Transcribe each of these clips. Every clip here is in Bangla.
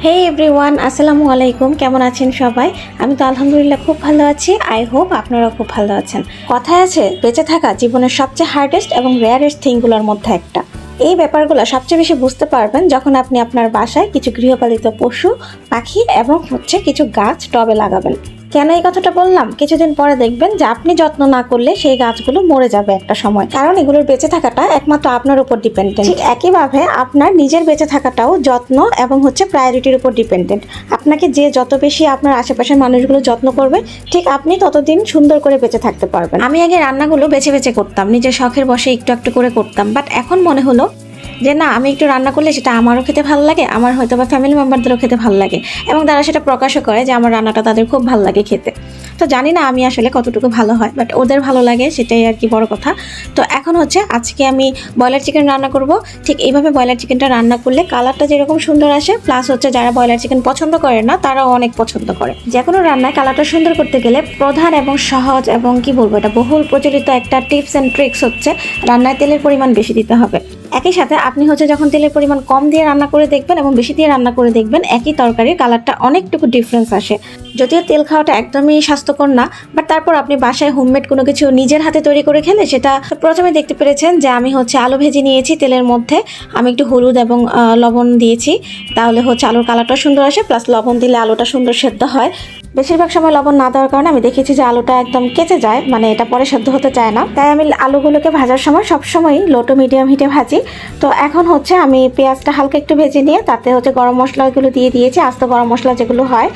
হে এভরিওয়ান, আসসালামু আলাইকুম। কেমন আছেন সবাই? আমি তো আলহামদুলিল্লাহ খুব ভালো আছি। আই হোপ আপনারা খুব ভালো আছেন। কথায় আছে, বেঁচে থাকা জীবনের সবচেয়ে হার্ডেস্ট এবং রেয়ারেস্ট থিংগুলোর মধ্যে একটা। এই ব্যাপারগুলো সবচেয়ে বেশি বুঝতে পারবেন যখন আপনি আপনার বাসায় কিছু গৃহপালিত পশু, পাখি এবং কিছু গাছ টবে লাগাবেন। কেন এই কথাটা বললাম? কিছুদিন পরে দেখবেন যে আপনি যত্ন না করলে সেই গাছগুলো মরে যাবে একটা সময়, কারণ এগুলোর বেঁচে থাকাটা একমাত্র আপনার উপর ডিপেন্ডেন্ট। ঠিক একইভাবে আপনার নিজের বেঁচে থাকাটাও যত্ন এবং প্রায়োরিটির উপর ডিপেন্ডেন্ট। আপনাকে যে যত বেশি আপনার আশেপাশের মানুষগুলো যত্ন করবে, ঠিক আপনি ততদিন সুন্দর করে বেঁচে থাকতে পারবেন। আমি আগে রান্নাগুলো বেছে বেছে করতাম, নিজের শখের বসে একটু একটু করে করতাম, বাট এখন মনে হলো যে না, আমি একটু রান্না করলে সেটা আমারও খেতে ভালো লাগে, আমার হয়তো বা ফ্যামিলি মেম্বারদেরও খেতে ভালো লাগে, এবং তারা সেটা প্রকাশও করে যে আমার রান্নাটা তাদের খুব ভালো লাগে খেতে। তো জানি না আমি আসলে কতটুকু ভালো হয়, বাট ওদের ভালো লাগে, সেটাই আর কি বড় কথা। তো এখন আজকে আমি ব্রয়লার চিকেন রান্না করব। ঠিক এইভাবে ব্রয়লার চিকেনটা রান্না করলে কালারটা যেরকম সুন্দর আসে, প্লাস যারা ব্রয়লার চিকেন পছন্দ করে না তারাও অনেক পছন্দ করে। যে কোনো রান্নায় কালারটা সুন্দর করতে গেলে প্রধান এবং সহজ এবং এটা বহুল প্রচলিত একটা টিপস অ্যান্ড ট্রিক্স রান্নায় তেলের পরিমাণ বেশি দিতে হবে। একই সাথে আপনি যখন তেলের পরিমাণ কম দিয়ে রান্না করে দেখবেন এবং বেশি দিয়ে রান্না করে দেখবেন, একই তরকারির কালারটা অনেকটুকু ডিফারেন্স আসে। যদিও তেল খাওয়াটা একদমই স্বাস্থ্যকর না, বাট তারপর আপনি বাসায় হোমমেড কোনো কিছু নিজের হাতে তৈরি করে খেলে সেটা। প্রথমে দেখতে পেরেছেন যে আমি আলু ভেজে নিয়েছি তেলের মধ্যে। আমি একটু হলুদ এবং লবণ দিয়েছি, তাহলে আলুর কালারটা সুন্দর আসে, প্লাস লবণ দিলে আলুটা সুন্দর সেদ্ধ হয়। বেশিরভাগ সময় লবণ না দেওয়ার কারণে আমি দেখেছি যে আলুটা একদম কেচে যায়, মানে এটা পরে সেদ্ধ হতে চায় না। তাই আমি আলুগুলোকে ভাজার সময় সবসময়ই লো টু মিডিয়াম হিটে ভাজি। তো এখন আমি পেঁয়াজটা হালকা একটু ভেজে নিয়ে তাতে গরম মশলাগুলো দিয়ে দিয়েছি, আস্ত গরম মশলা যেগুলো হয়।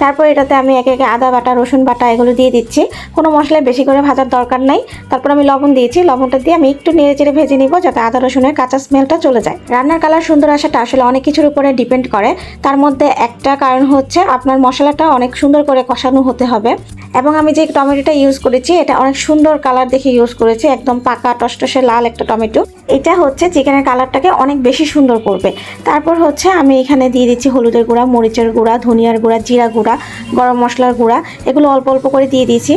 তারপর এটাতে আমি একে একে আদা বাটা, রসুন বাটা এগুলো দিয়ে দিচ্ছি। কোনো মশলায় বেশি করে ভাজার দরকার নাই। তারপর আমি লবণ দিয়েছি, লবণটা দিয়ে আমি একটু নেড়ে চেড়ে ভেজে নিব যাতে আদা রসুনের কাঁচা স্মেলটা চলে যায়। রান্নার কালার সুন্দর আসাটা আসলে অনেক কিছুর উপরে ডিপেন্ড করে। তার মধ্যে একটা কারণ আপনার মশলাটা অনেক সুন্দর করে কষানো হতে হবে। এবং আমি যে টমেটোটা ইউজ করেছি এটা অনেক সুন্দর কালার দেখে ইউজ করেছি, একদম পাকা টসটসে লাল একটা টমেটো। এটা চিকেনের কালারটাকে অনেক বেশি সুন্দর করবে। তারপর আমি এখানে দিয়ে দিচ্ছি হলুদের গুঁড়া, মরিচের গুঁড়া, ধনিয়ার গুঁড়া, জিরা গুঁড়া, গরম মশলার গুঁড়া, এগুলো অল্প অল্প করে দিয়ে দিয়েছি।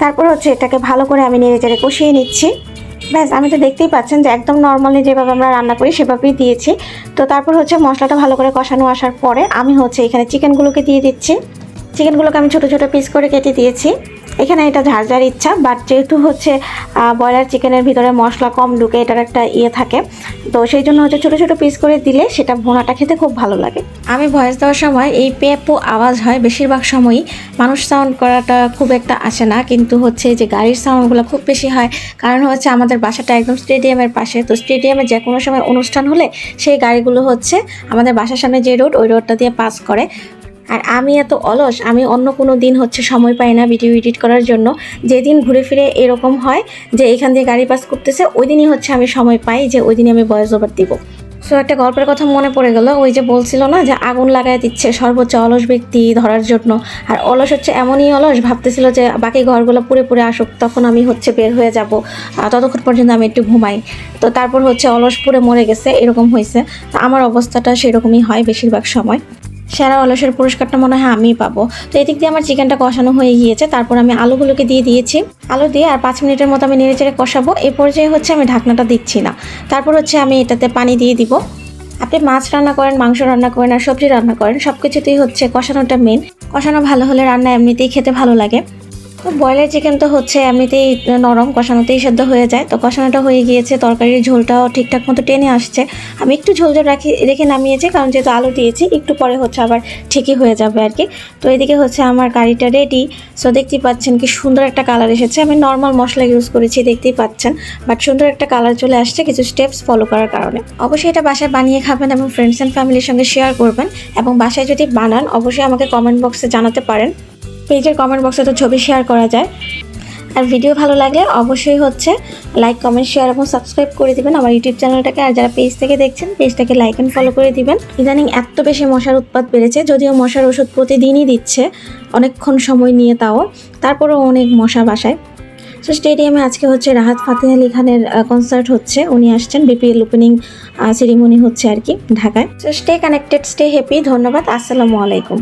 তারপর এটাকে ভালো করে আমি নেড়ে চেড়ে কষিয়ে নিচ্ছি। ব্যাস, আমি তো দেখতেই পাচ্ছেন যে একদম নর্মালি যেভাবে আমরা রান্না করি সেভাবেই দিয়েছি। তো তারপর মশলাটা ভালো করে কষানো আসার পরে আমি এখানে চিকেনগুলোকে দিয়ে দিচ্ছি। চিকেনগুলোকে আমি ছোটো ছোটো পিস করে কেটে দিয়েছি। এখানে এটা ঝাড় ইচ্ছা, বাট যেহেতু ব্রয়লার চিকেনের ভিতরে মশলা কম ঢুকে, এটার একটা থাকে, তো সেই জন্য ছোটো ছোটো পিস করে দিলে সেটা ভুনাটা খেতে খুব ভালো লাগে। আমি ভয়েস দেওয়ার সময় এই পেপো আওয়াজ হয়, বেশিরভাগ সময়ই মানুষ সাউন্ড করাটা খুব একটা আসে না, কিন্তু যে গাড়ির সাউন্ডগুলো খুব বেশি হয়, কারণ আমাদের বাসাটা একদম স্টেডিয়ামের পাশে। তো স্টেডিয়ামে যে কোনো সময় অনুষ্ঠান হলে সেই গাড়িগুলো আমাদের বাসার সামনে যে রোড, ওই রোডটা দিয়ে পাস করে। আর আমি এত অলস, আমি অন্য কোনো দিন সময় পাই না ভিডিও এডিট করার জন্য। যেদিন ঘুরে ফিরে এরকম হয় যে এখান দিয়ে গাড়ি পাস করতেছে, ওই দিনই আমি সময় পাই যে ওই দিনই আমি ভয়েস ওভার দিব। সো একটা গল্পের কথা মনে পড়ে গেল, ওই যে বলছিল না যে আগুন লাগাই দিচ্ছে সর্বোচ্চ অলস ব্যক্তি ধরার জন্য। আর অলস এমনই অলস, ভাবতেছিল যে বাকি ঘরগুলো পুরে পুরে আসুক, তখন আমি বের হয়ে যাব, ততক্ষণ পর্যন্ত আমি একটু ঘুমাই। তো তারপর অলস পুরে মরে গেছে, এরকম হয়েছে। তো আমার অবস্থাটা সেরকমই হয় বেশিরভাগ সময়। সেরা অলসের পুরস্কারটা মনে হয় আমিই পাবো। তো এদিক দিয়ে আমার চিকেনটা কষানো হয়ে গিয়েছে। তারপর আমি আলুগুলোকে দিয়ে দিয়েছি। আলু দিয়ে আর 5 মিনিটের মতো আমি নেড়ে চেড়ে কষাবো। এই পর্যায়ে আমি ঢাকনাটা দিচ্ছি না। তারপর আমি এটাতে পানি দিয়ে দিব। আপনি মাছ রান্না করেন, মাংস রান্না করেন আর সবজি রান্না করেন, সব কিছুতেই কষানোটা মেন। কষানো ভালো হলে রান্না এমনিতেই খেতে ভালো লাগে। তো ব্রয়লার চিকেন তো এমনিতেই নরম, কষানোতেই সেদ্ধ হয়ে যায়। তো কষানোটা হয়ে গিয়েছে, তরকারির ঝোলটাও ঠিকঠাক মতো টেনে আসছে। আমি একটু ঝোল রেখে নামিয়েছি, কারণ যেহেতু আলু দিয়েছি, একটু পরে আবার ঠিকই হয়ে যাবে আর কি। তো এদিকে আমার কারিটা রেডি। সো দেখতেই পাচ্ছেন কি সুন্দর একটা কালার এসেছে। আমি নর্মাল মশলা ইউজ করেছি, দেখতেই পাচ্ছেন, বাট সুন্দর একটা কালার চলে আসছে কিছু স্টেপস ফলো করার কারণে। অবশ্যই এটা বাসায় বানিয়ে খাবেন এবং ফ্রেন্ডস অ্যান্ড ফ্যামিলির সঙ্গে শেয়ার করবেন। এবং বাসায় যদি বানান অবশ্যই আমাকে কমেন্ট বক্সে জানাতে পারেন। পেজের কমেন্ট বক্সে তো ছবি শেয়ার করা যায়। আর ভিডিও ভালো লাগলে অবশ্যই লাইক, কমেন্ট, শেয়ার এবং সাবস্ক্রাইব করে দিবেন আমার ইউটিউব চ্যানেলটাকে। আর যারা পেজ থেকে দেখছেন পেজটাকে লাইক অ্যান্ড ফলো করে দিবেন। ইদানিং এত বেশি মশার উৎপাত বেড়েছে, যদিও মশার ওষুধ প্রতিদিনই দিচ্ছে, অনেকক্ষণ সময় নিয়ে, তাও তারপরেও অনেক মশা বাসায়। সো স্টেডিয়ামে আজকে রাহাত ফাতেহ আলী খানের কনসার্ট হচ্ছে, উনি আসছেন, বিপিএল ওপেনিং সেরিমনি হচ্ছে আর কি ঢাকায়। So stay connected, stay happy. ধন্যবাদ, আসসালামু আলাইকুম।